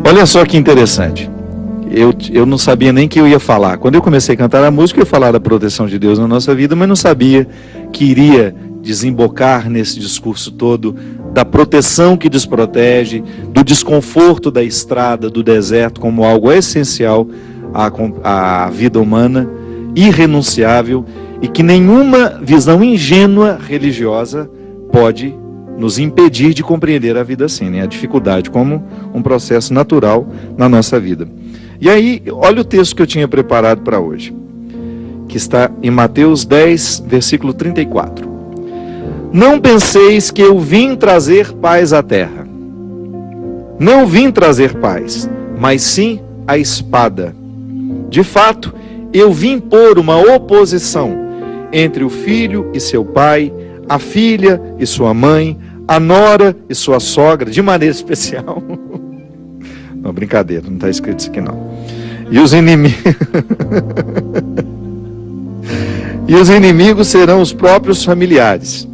Olha só que interessante. Eu não sabia nem que eu ia falar. Quando eu comecei a cantar a música, eu ia falar da proteção de Deus na nossa vida, mas não sabia que iria desembocar nesse discurso todo da proteção que desprotege, do desconforto da estrada, do deserto, como algo essencial à vida humana, irrenunciável, e que nenhuma visão ingênua religiosa pode nos impedir de compreender a vida assim, né? A dificuldade como um processo natural na nossa vida. E aí, olha o texto que eu tinha preparado para hoje, que está em Mateus 10, versículo 34. Não penseis que eu vim trazer paz à terra. Não vim trazer paz, mas sim a espada. De fato, eu vim pôr uma oposição entre o filho e seu pai, a filha e sua mãe, a nora e sua sogra, de maneira especial. Não, brincadeira, não está escrito isso aqui não. E os inimigos e os inimigos serão os próprios familiares.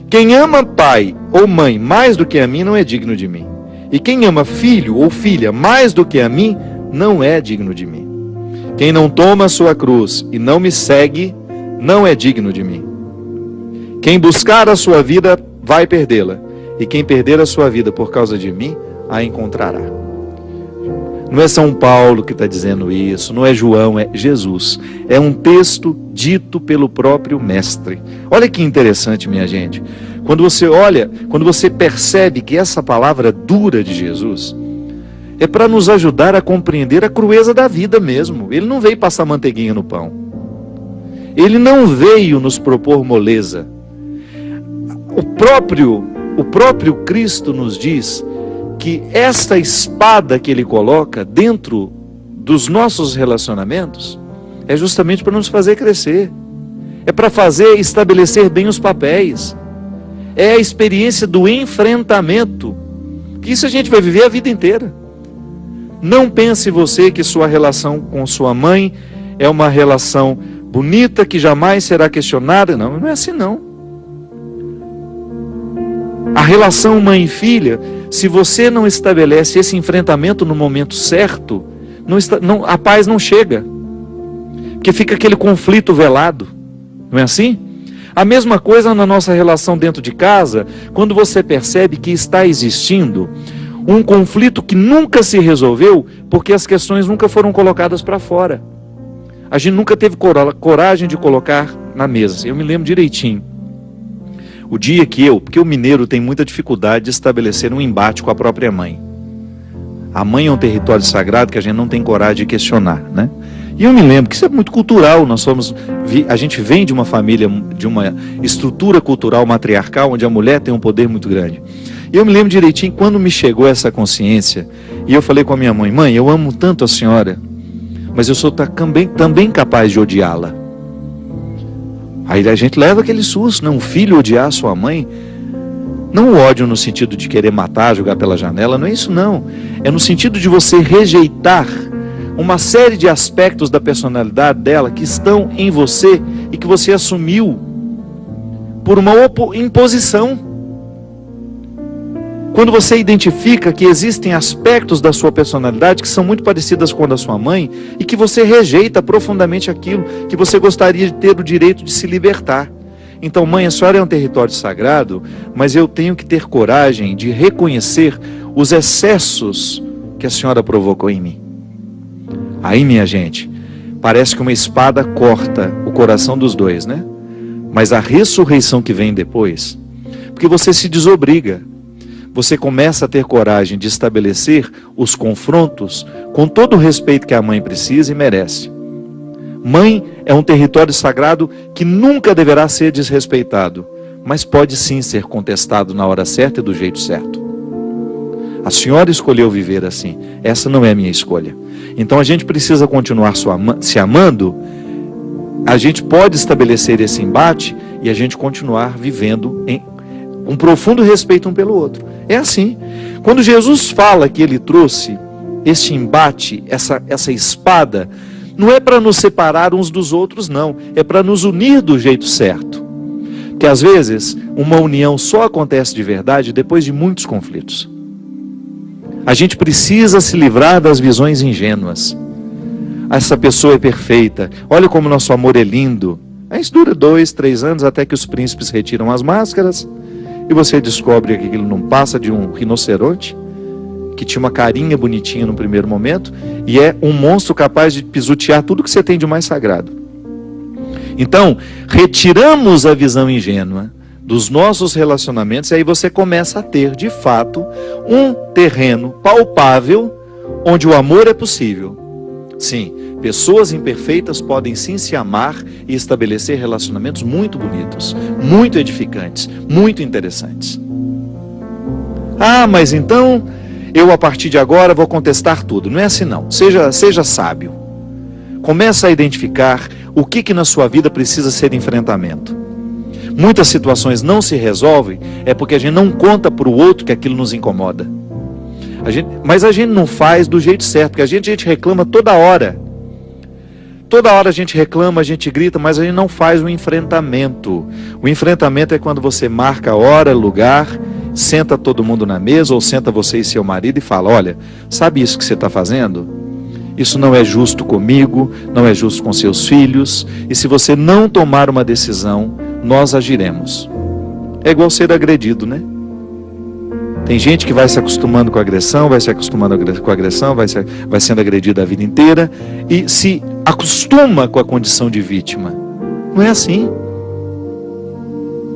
Quem ama pai ou mãe mais do que a mim não é digno de mim. E quem ama filho ou filha mais do que a mim não é digno de mim. Quem não toma a sua cruz e não me segue não é digno de mim. Quem buscar a sua vida vai perdê-la, e quem perder a sua vida por causa de mim a encontrará. Não é São Paulo que está dizendo isso, não é João, é Jesus. É um texto dito pelo próprio Mestre. Olha que interessante, minha gente. Quando você olha, quando você percebe que essa palavra dura de Jesus é para nos ajudar a compreender a crueza da vida mesmo. Ele não veio passar manteiguinha no pão. Ele não veio nos propor moleza. O próprio Cristo nos diz que esta espada que ele coloca dentro dos nossos relacionamentos é justamente para nos fazer crescer. É para estabelecer bem os papéis. É a experiência do enfrentamento. Que isso a gente vai viver a vida inteira. Não pense você que sua relação com sua mãe é uma relação bonita que jamais será questionada. Não, não é assim não. A relação mãe e filha, se você não estabelece esse enfrentamento no momento certo, a paz não chega. Porque fica aquele conflito velado. Não é assim? A mesma coisa na nossa relação dentro de casa, quando você percebe que está existindo um conflito que nunca se resolveu, porque as questões nunca foram colocadas para fora. A gente nunca teve coragem de colocar na mesa. Eu me lembro direitinho. O dia que porque o mineiro tem muita dificuldade de estabelecer um embate com a própria mãe. A mãe é um território sagrado que a gente não tem coragem de questionar, né? E eu me lembro que isso é muito cultural. A gente vem de uma família, de uma estrutura cultural matriarcal, onde a mulher tem um poder muito grande. E eu me lembro direitinho quando me chegou essa consciência, e eu falei com a minha mãe: mãe, eu amo tanto a senhora, mas eu sou também capaz de odiá-la. Aí a gente leva aquele susto, né? Um filho odiar a sua mãe, não o ódio no sentido de querer matar, jogar pela janela, não é isso não. É no sentido de você rejeitar uma série de aspectos da personalidade dela que estão em você e que você assumiu por uma imposição. Quando você identifica que existem aspectos da sua personalidade que são muito parecidas com a da sua mãe e que você rejeita profundamente aquilo que você gostaria de ter o direito de se libertar. Então, mãe, a senhora é um território sagrado, mas eu tenho que ter coragem de reconhecer os excessos que a senhora provocou em mim. Aí, minha gente, parece que uma espada corta o coração dos dois, né? Mas a ressurreição que vem depois, porque você se desobriga. Você começa a ter coragem de estabelecer os confrontos com todo o respeito que a mãe precisa e merece. Mãe é um território sagrado que nunca deverá ser desrespeitado, mas pode sim ser contestado na hora certa e do jeito certo. A senhora escolheu viver assim, essa não é a minha escolha. Então a gente precisa continuar se amando, a gente pode estabelecer esse embate e a gente continuar vivendo em um profundo respeito um pelo outro. É assim. Quando Jesus fala que ele trouxe este embate, essa espada, não é para nos separar uns dos outros, não. É para nos unir do jeito certo. Que às vezes uma união só acontece de verdade depois de muitos conflitos. A gente precisa se livrar das visões ingênuas. Essa pessoa é perfeita, olha como nosso amor é lindo. Aí isso dura 2, 3 anos até que os príncipes retiram as máscaras e você descobre que aquilo não passa de um rinoceronte, que tinha uma carinha bonitinha no primeiro momento, e é um monstro capaz de pisotear tudo que você tem de mais sagrado. Então, retiramos a visão ingênua dos nossos relacionamentos, e aí você começa a ter, de fato, um terreno palpável, onde o amor é possível. Sim, pessoas imperfeitas podem sim se amar e estabelecer relacionamentos muito bonitos, muito edificantes, muito interessantes. Ah, mas então eu a partir de agora vou contestar tudo. Não é assim não, seja sábio. Começa a identificar o que na sua vida precisa ser enfrentamento. Muitas situações não se resolvem, é porque a gente não conta para o outro que aquilo nos incomoda. Mas a gente não faz do jeito certo, porque a gente reclama toda hora. Toda hora a gente reclama, a gente grita, mas a gente não faz o enfrentamento. O enfrentamento é quando você marca a hora, lugar, senta todo mundo na mesa, ou senta você e seu marido e fala, olha, sabe isso que você está fazendo? Isso não é justo comigo, não é justo com seus filhos, e se você não tomar uma decisão, nós agiremos. É igual ser agredido, né? Tem gente que vai se acostumando com a agressão, vai se acostumando com a agressão, vai sendo agredida a vida inteira e se acostuma com a condição de vítima. Não é assim.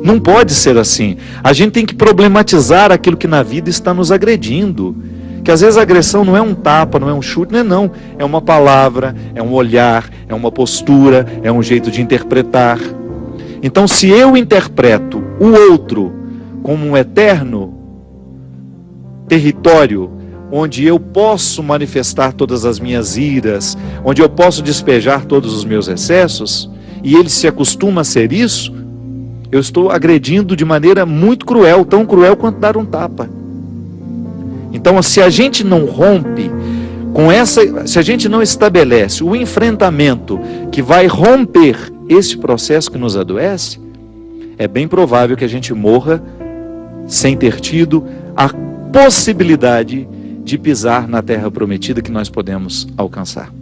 Não pode ser assim. A gente tem que problematizar aquilo que na vida está nos agredindo. Que às vezes a agressão não é um tapa, não é um chute, não. É uma palavra, é um olhar, é uma postura, é um jeito de interpretar. Então, se eu interpreto o outro como um eterno território onde eu posso manifestar todas as minhas iras, onde eu posso despejar todos os meus excessos, e ele se acostuma a ser isso, eu estou agredindo de maneira muito cruel, tão cruel quanto dar um tapa. Então, se a gente não rompe com se a gente não estabelece o enfrentamento que vai romper esse processo que nos adoece, é bem provável que a gente morra sem ter tido a possibilidade de pisar na terra prometida que nós podemos alcançar.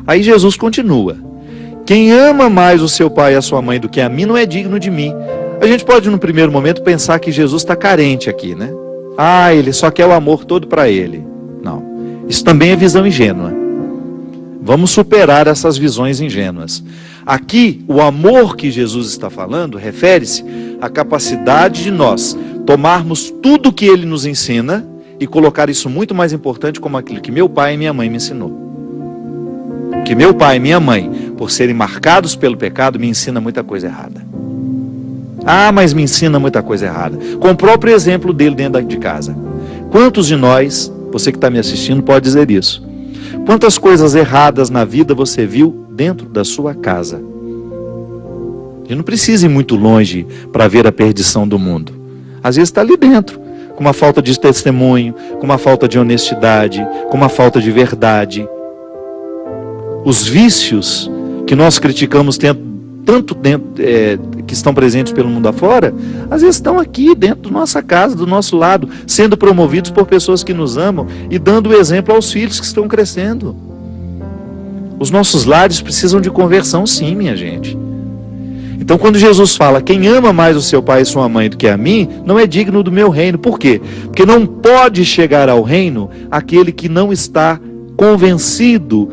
Aí Jesus continua: quem ama mais o seu pai e a sua mãe do que a mim não é digno de mim. A gente pode no primeiro momento pensar que Jesus está carente aqui, né? Ah, ele só quer o amor todo para ele. Não, isso também é visão ingênua. Vamos superar essas visões ingênuas. Aqui, o amor que Jesus está falando refere-se à capacidade de nós tomarmos tudo que ele nos ensina e colocar isso muito mais importante como aquilo que meu pai e minha mãe me ensinou. Que meu pai e minha mãe, por serem marcados pelo pecado, me ensina muita coisa errada. Ah, mas me ensina muita coisa errada. Com o próprio exemplo dele dentro de casa. Quantos de nós, você que está me assistindo, pode dizer isso? Quantas coisas erradas na vida você viu dentro da sua casa? E não precisa ir muito longe para ver a perdição do mundo. Às vezes está ali dentro, com uma falta de testemunho, com uma falta de honestidade, com uma falta de verdade. Os vícios que nós criticamos tanto dentro, que estão presentes pelo mundo afora, às vezes estão aqui dentro da nossa casa, do nosso lado, sendo promovidos por pessoas que nos amam e dando exemplo aos filhos que estão crescendo. Os nossos lares precisam de conversão, sim, minha gente. Então, quando Jesus fala, quem ama mais o seu pai e sua mãe do que a mim, não é digno do meu reino. Por quê? Porque não pode chegar ao reino aquele que não está convencido,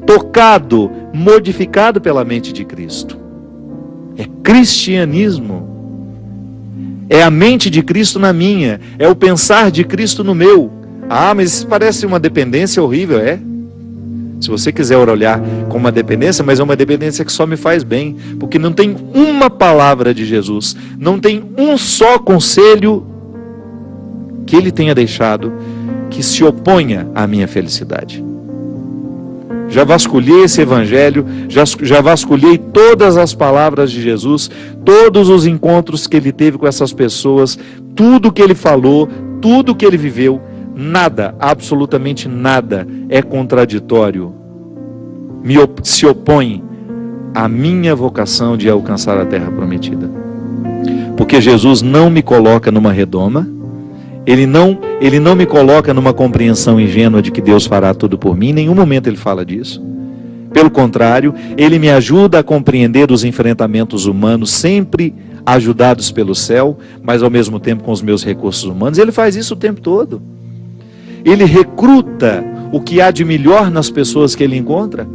tocado, modificado pela mente de Cristo. É cristianismo. É a mente de Cristo na minha. É o pensar de Cristo no meu. Ah, mas isso parece uma dependência horrível, é? Se você quiser olhar como uma dependência, mas é uma dependência que só me faz bem, porque não tem uma palavra de Jesus, não tem um só conselho que ele tenha deixado que se oponha à minha felicidade. Já vasculhei esse evangelho, já vasculhei todas as palavras de Jesus, todos os encontros que ele teve com essas pessoas, tudo que ele falou, tudo que ele viveu. Nada, absolutamente nada é contraditório, se opõe à minha vocação de alcançar a terra prometida. Porque Jesus não me coloca numa redoma Ele não me coloca numa compreensão ingênua de que Deus fará tudo por mim. Em nenhum momento ele fala disso. Pelo contrário, ele me ajuda a compreender os enfrentamentos humanos, sempre ajudados pelo céu, mas ao mesmo tempo com os meus recursos humanos. Ele faz isso o tempo todo. Ele recruta o que há de melhor nas pessoas que ele encontra,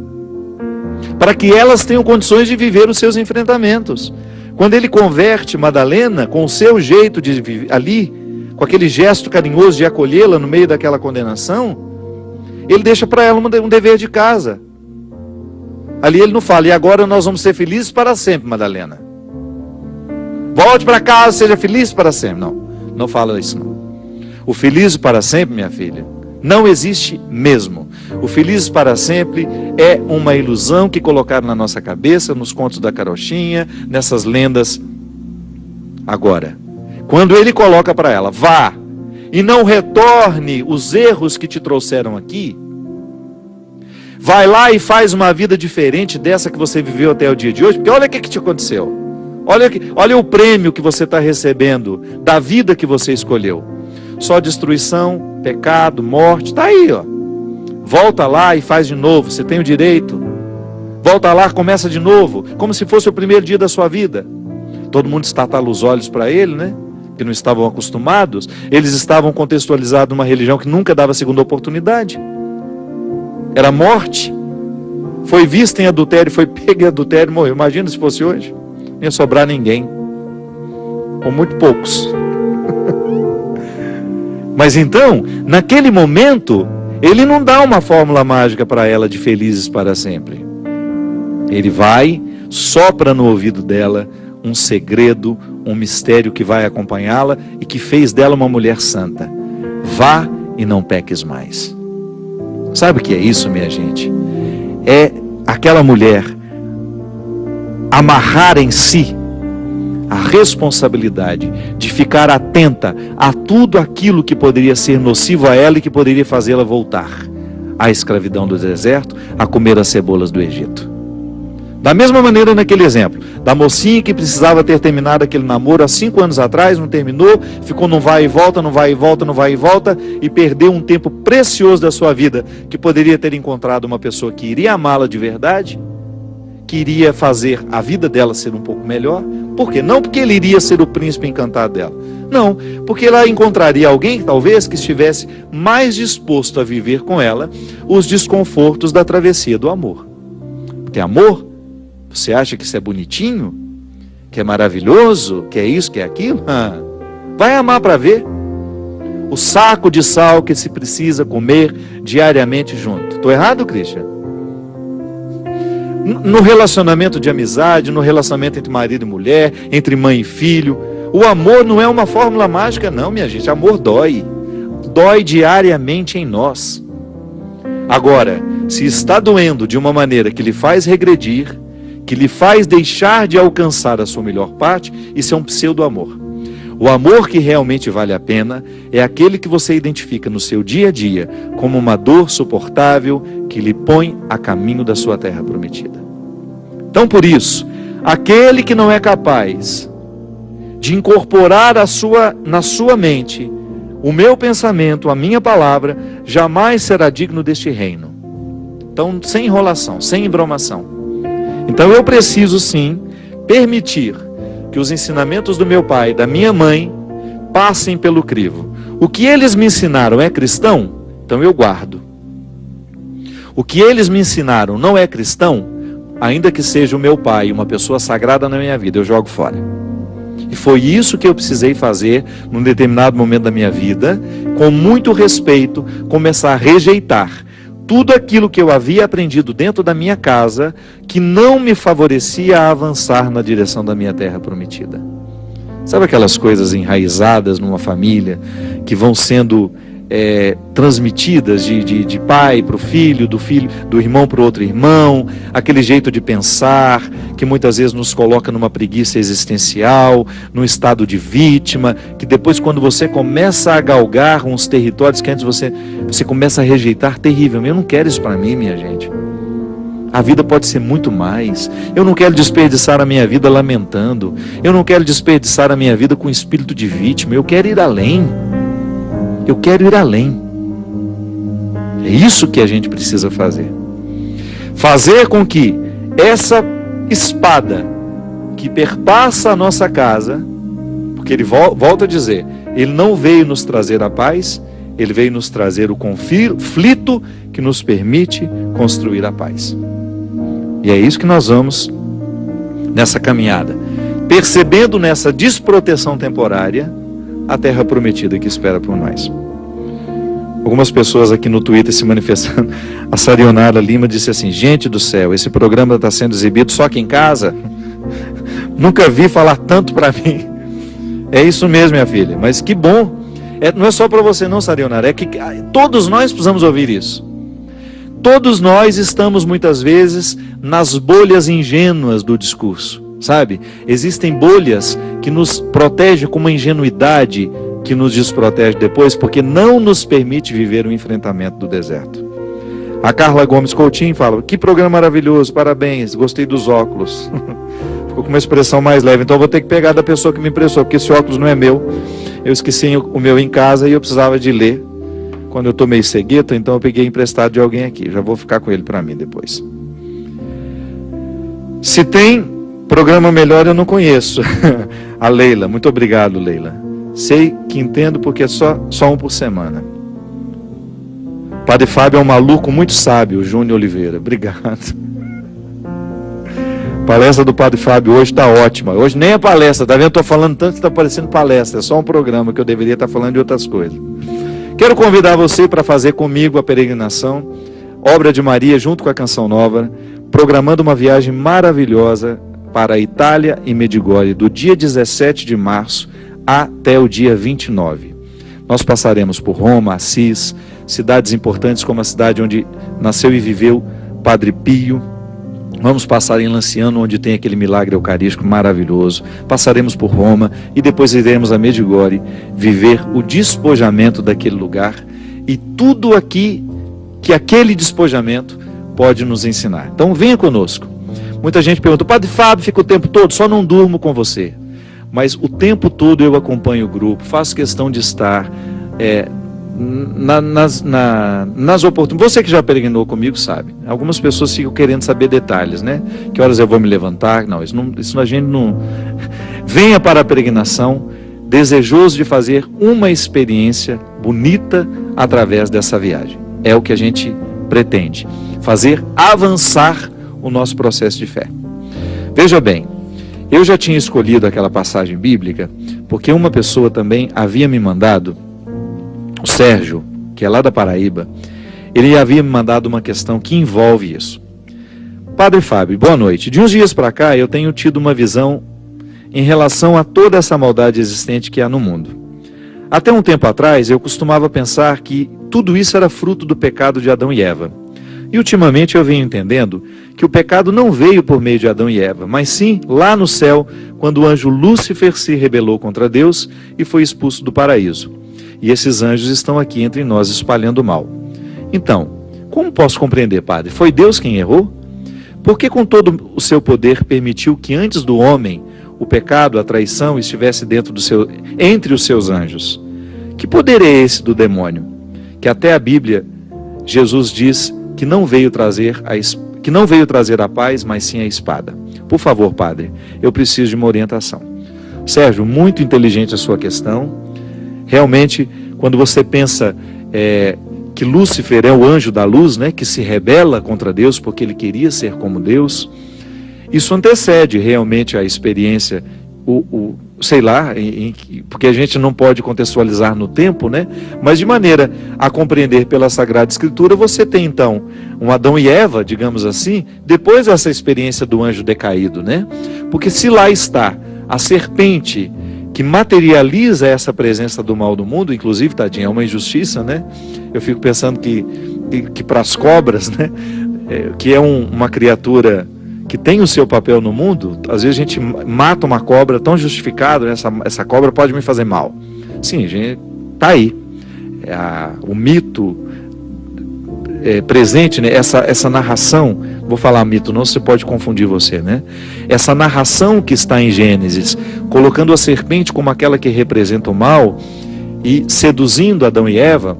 para que elas tenham condições de viver os seus enfrentamentos. Quando ele converte Madalena, com o seu jeito de viver ali, com aquele gesto carinhoso de acolhê-la no meio daquela condenação, ele deixa para ela um dever de casa. Ali ele não fala, e agora nós vamos ser felizes para sempre, Madalena. Volte para casa, seja feliz para sempre. Não fala isso não. O feliz para sempre, minha filha, não existe mesmo. O feliz para sempre é uma ilusão que colocaram na nossa cabeça, nos contos da carochinha, nessas lendas. Agora, quando ele coloca para ela, vá e não retorne os erros que te trouxeram aqui, vai lá e faz uma vida diferente dessa que você viveu até o dia de hoje, porque olha o que te aconteceu. Olha o prêmio que você está recebendo da vida que você escolheu. Só destruição, pecado, morte, está aí, ó. Volta lá e faz de novo, você tem o direito. Volta lá, começa de novo, como se fosse o primeiro dia da sua vida. Todo mundo estatala os olhos para ele, né? Que não estavam acostumados. Eles estavam contextualizados numa religião que nunca dava segunda oportunidade. Era morte. Foi vista em adultério, foi pega em adultério e morreu. Imagina se fosse hoje. Não ia sobrar ninguém. Ou muito poucos. Mas então, naquele momento, ele não dá uma fórmula mágica para ela de felizes para sempre. Ele vai, sopra no ouvido dela um segredo, um mistério que vai acompanhá-la e que fez dela uma mulher santa. Vá e não peques mais. Sabe o que é isso, minha gente? É aquela mulher amarrar em si a responsabilidade de ficar atenta a tudo aquilo que poderia ser nocivo a ela e que poderia fazê-la voltar à escravidão do deserto, a comer as cebolas do Egito. Da mesma maneira naquele exemplo, da mocinha que precisava ter terminado aquele namoro há 5 anos atrás, não terminou, ficou num vai e volta, não vai e volta, não vai e volta, e perdeu um tempo precioso da sua vida, que poderia ter encontrado uma pessoa que iria amá-la de verdade, que iria fazer a vida dela ser um pouco melhor. Por quê? Não porque ele iria ser o príncipe encantado dela. Não, porque ela encontraria alguém, talvez, que estivesse mais disposto a viver com ela os desconfortos da travessia do amor. Porque amor, você acha que isso é bonitinho? Que é maravilhoso? Que é isso, que é aquilo? Vai amar para ver. O saco de sal que se precisa comer diariamente junto. Estou errado, Christian? No relacionamento de amizade, no relacionamento entre marido e mulher, entre mãe e filho, o amor não é uma fórmula mágica não, minha gente. Amor dói. Dói diariamente em nós. Agora, se está doendo de uma maneira que lhe faz regredir, que lhe faz deixar de alcançar a sua melhor parte, isso é um pseudo-amor. O amor que realmente vale a pena é aquele que você identifica no seu dia a dia como uma dor suportável que lhe põe a caminho da sua terra prometida. Então, por isso, aquele que não é capaz de incorporar na sua mente o meu pensamento, a minha palavra, jamais será digno deste reino. Então, sem enrolação, sem embromação. Então, eu preciso sim permitir que os ensinamentos do meu pai, da minha mãe, passem pelo crivo. O que eles me ensinaram é cristão? Então eu guardo. O que eles me ensinaram não é cristão? Ainda que seja o meu pai, uma pessoa sagrada na minha vida, eu jogo fora. E foi isso que eu precisei fazer num determinado momento da minha vida, com muito respeito, começar a rejeitar tudo aquilo que eu havia aprendido dentro da minha casa, que não me favorecia a avançar na direção da minha terra prometida. Sabe aquelas coisas enraizadas numa família, que vão sendo transmitidas de pai para o filho, do irmão para o outro irmão, aquele jeito de pensar, que muitas vezes nos coloca numa preguiça existencial, num estado de vítima, que depois quando você começa a galgar uns territórios que antes você começa a rejeitar, terrível. Eu não quero isso para mim, minha gente. A vida pode ser muito mais. Eu não quero desperdiçar a minha vida lamentando. Eu não quero desperdiçar a minha vida com espírito de vítima. Eu quero ir além. Eu quero ir além. É isso que a gente precisa fazer. Fazer com que essa espada que perpassa a nossa casa, porque ele volta a dizer, ele não veio nos trazer a paz, ele veio nos trazer o conflito que nos permite construir a paz. E é isso que nós vamos nessa caminhada, percebendo nessa desproteção temporária a terra prometida que espera por nós. Algumas pessoas aqui no Twitter se manifestando. A Sarionara Lima disse assim: gente do céu, esse programa está sendo exibido só aqui em casa? Nunca vi falar tanto para mim. É isso mesmo, minha filha, mas que bom. Não é só para você não, Sarionara, é que todos nós precisamos ouvir isso. Todos nós estamos muitas vezes nas bolhas ingênuas do discurso, sabe? Existem bolhas que nos protegem com uma ingenuidade que nos desprotege depois, porque não nos permite viver o enfrentamento do deserto. A Carla Gomes Coutinho fala: que programa maravilhoso, parabéns, gostei dos óculos. Ficou com uma expressão mais leve, então eu vou ter que pegar da pessoa que me emprestou, porque esse óculos não é meu. Eu esqueci o meu em casa e eu precisava de ler quando eu tomei cegueta, então eu peguei emprestado de alguém aqui. Já vou ficar com ele para mim depois. Se tem programa melhor, eu não conheço. A Leila, muito obrigado, Leila. Sei que entendo porque é só um por semana. Padre Fábio é um maluco muito sábio, Júnior Oliveira. Obrigado. A palestra do Padre Fábio hoje está ótima. Hoje nem é palestra, tá vendo? Estou falando tanto que está parecendo palestra. É só um programa que eu deveria estar falando de outras coisas. Quero convidar você para fazer comigo a peregrinação Obra de Maria junto com a Canção Nova, programando uma viagem maravilhosa para a Itália e Medjugorje, do dia 17 de março até o dia 29. Nós passaremos por Roma, Assis, cidades importantes como a cidade onde nasceu e viveu Padre Pio. Vamos passar em Lanciano, onde tem aquele milagre eucarístico maravilhoso. Passaremos por Roma e depois iremos a Medjugorje, viver o despojamento daquele lugar e tudo aqui que aquele despojamento pode nos ensinar. Então venha conosco. Muita gente pergunta: Padre Fábio, fica o tempo todo? Só não durmo com você. Mas o tempo todo eu acompanho o grupo, faço questão de estar nas oportunidades. Você que já peregrinou comigo sabe. Algumas pessoas ficam querendo saber detalhes, né? Que horas eu vou me levantar? Não, isso a gente não. Venha para a peregrinação desejoso de fazer uma experiência bonita através dessa viagem. É o que a gente pretende. Fazer avançar o nosso processo de fé. Veja bem, eu já tinha escolhido aquela passagem bíblica porque uma pessoa também havia me mandado, o Sérgio, que é lá da Paraíba, ele havia me mandado uma questão que envolve isso. Padre Fábio, boa noite. De uns dias para cá eu tenho tido uma visão em relação a toda essa maldade existente que há no mundo. Até um tempo atrás eu costumava pensar que tudo isso era fruto do pecado de Adão e Eva. E ultimamente eu venho entendendo que o pecado não veio por meio de Adão e Eva, mas sim lá no céu, quando o anjo Lúcifer se rebelou contra Deus e foi expulso do paraíso. E esses anjos estão aqui entre nós espalhando o mal. Então, como posso compreender, Padre? Foi Deus quem errou? Por que com todo o seu poder permitiu que antes do homem o pecado, a traição estivesse entre os seus anjos? Que poder é esse do demônio? Que até a Bíblia, Jesus diz que não veio trazer a paz, mas sim a espada. Por favor, Padre, eu preciso de uma orientação. Sérgio, muito inteligente a sua questão. Realmente, quando você pensa que Lúcifer é o anjo da luz, né, que se rebela contra Deus porque ele queria ser como Deus, isso antecede realmente a experiência, sei lá, porque a gente não pode contextualizar no tempo, né? Mas de maneira a compreender pela Sagrada Escritura, você tem então um Adão e Eva, digamos assim, depois dessa experiência do anjo decaído, né? Porque se lá está a serpente que materializa essa presença do mal do mundo, inclusive, tadinha, é uma injustiça, né? Eu fico pensando que para as cobras, né? Que é uma criatura que tem o seu papel no mundo, às vezes a gente mata uma cobra tão justificado, né? Essa cobra pode me fazer mal. Sim, a gente está aí. O mito presente, né? Essa narração, vou falar mito, não se pode confundir você, né? Essa narração que está em Gênesis, colocando a serpente como aquela que representa o mal, e seduzindo Adão e Eva,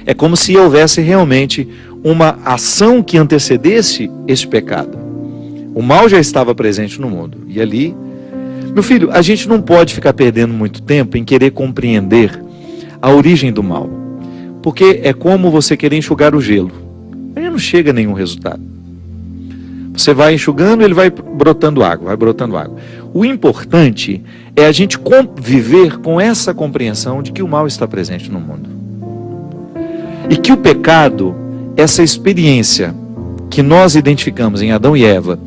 é como se houvesse realmente uma ação que antecedesse esse pecado. O mal já estava presente no mundo. E ali, meu filho, a gente não pode ficar perdendo muito tempo em querer compreender a origem do mal. Porque é como você querer enxugar o gelo. Aí não chega a nenhum resultado. Você vai enxugando, ele vai brotando água, vai brotando água. O importante é a gente conviver com essa compreensão de que o mal está presente no mundo. E que o pecado, essa experiência que nós identificamos em Adão e Eva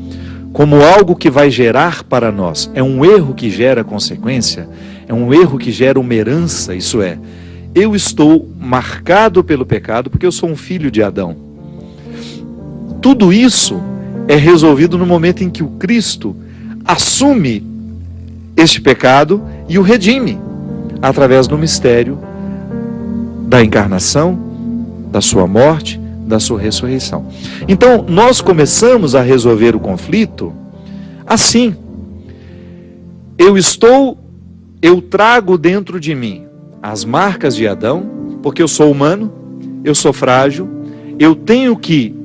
como algo que vai gerar para nós, é um erro que gera consequência, é um erro que gera uma herança, isso é, eu estou marcado pelo pecado porque eu sou um filho de Adão. Tudo isso é resolvido no momento em que o Cristo assume este pecado e o redime, através do mistério da encarnação, da sua morte, da sua ressurreição. Então, nós começamos a resolver o conflito assim. Eu trago dentro de mim as marcas de Adão, porque eu sou humano, eu sou frágil, eu tenho que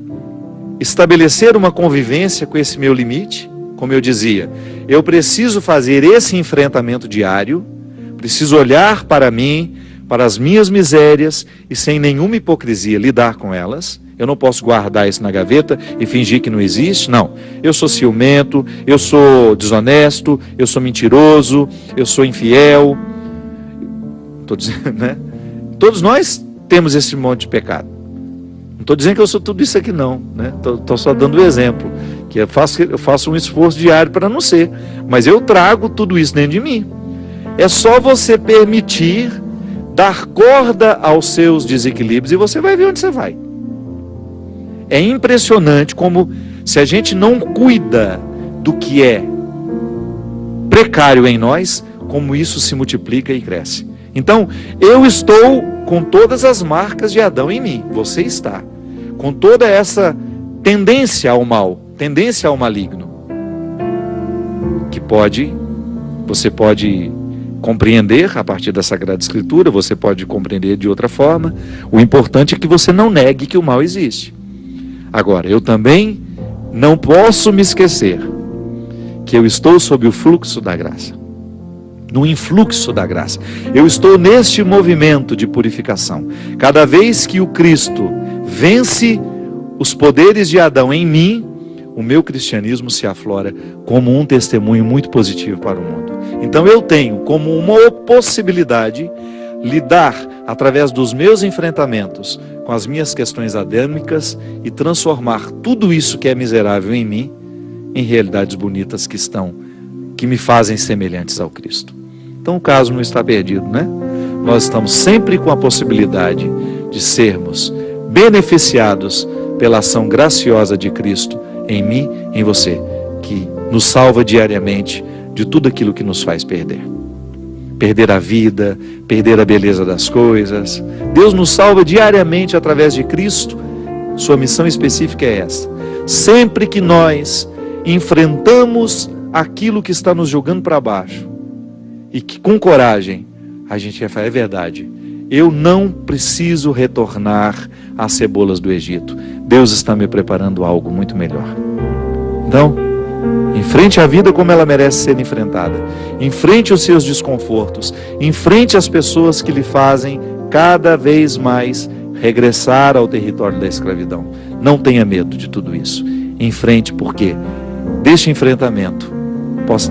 estabelecer uma convivência com esse meu limite, como eu dizia, eu preciso fazer esse enfrentamento diário, preciso olhar para mim, para as minhas misérias e sem nenhuma hipocrisia lidar com elas. Eu não posso guardar isso na gaveta e fingir que não existe, não. Eu sou ciumento, eu sou desonesto, eu sou mentiroso, eu sou infiel. Estou dizendo, né? Todos nós temos esse monte de pecado. Não estou dizendo que eu sou tudo isso aqui não, né? Estou só dando o exemplo, que eu faço um esforço diário para não ser, mas eu trago tudo isso dentro de mim. É só você permitir dar corda aos seus desequilíbrios e você vai ver onde você vai. É impressionante como, se a gente não cuida do que é precário em nós, como isso se multiplica e cresce. Então, eu estou com todas as marcas de Adão em mim, você está com toda essa tendência ao mal, tendência ao maligno, que você pode compreender a partir da Sagrada Escritura, você pode compreender de outra forma. O importante é que você não negue que o mal existe. Agora, eu também não posso me esquecer que eu estou sob o fluxo da graça, no influxo da graça. Eu estou neste movimento de purificação. Cada vez que o Cristo vence os poderes de Adão em mim, o meu cristianismo se aflora como um testemunho muito positivo para o mundo. Então eu tenho como uma possibilidade lidar através dos meus enfrentamentos com as minhas questões adâmicas e transformar tudo isso que é miserável em mim em realidades bonitas que me fazem semelhantes ao Cristo. Então o caso não está perdido, né? Nós estamos sempre com a possibilidade de sermos beneficiados pela ação graciosa de Cristo em mim, em você, que nos salva diariamente de tudo aquilo que nos faz perder. Perder a vida, perder a beleza das coisas. Deus nos salva diariamente através de Cristo. Sua missão específica é essa. Sempre que nós enfrentamos aquilo que está nos jogando para baixo, e que com coragem a gente vai falar, é verdade, eu não preciso retornar às cebolas do Egito. Deus está me preparando algo muito melhor. Então, enfrente a vida como ela merece ser enfrentada. Enfrente os seus desconfortos. Enfrente as pessoas que lhe fazem cada vez mais regressar ao território da escravidão. Não tenha medo de tudo isso. Enfrente, porque deste enfrentamento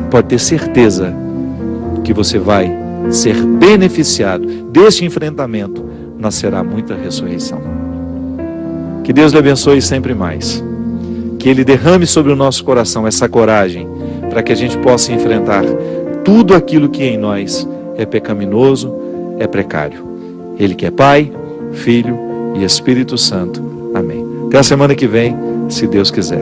pode ter certeza que você vai ser beneficiado. Deste enfrentamento nascerá muita ressurreição. Que Deus lhe abençoe sempre mais. Que Ele derrame sobre o nosso coração essa coragem, para que a gente possa enfrentar tudo aquilo que em nós é pecaminoso, é precário. Ele que é Pai, Filho e Espírito Santo. Amém. Até a semana que vem, se Deus quiser.